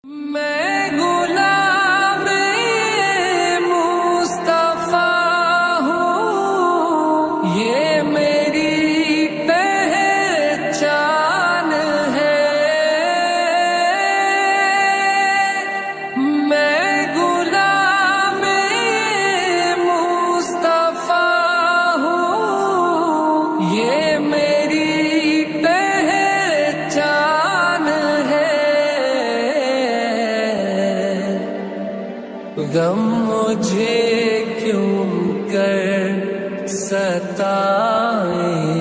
میں غلام مصطفیٰ ہوں، یہ میری پہچان ہے۔ میں غلام مصطفیٰ ہوں، یہ میری پہچان ہے۔ غم مجھے کیوں کر ستائے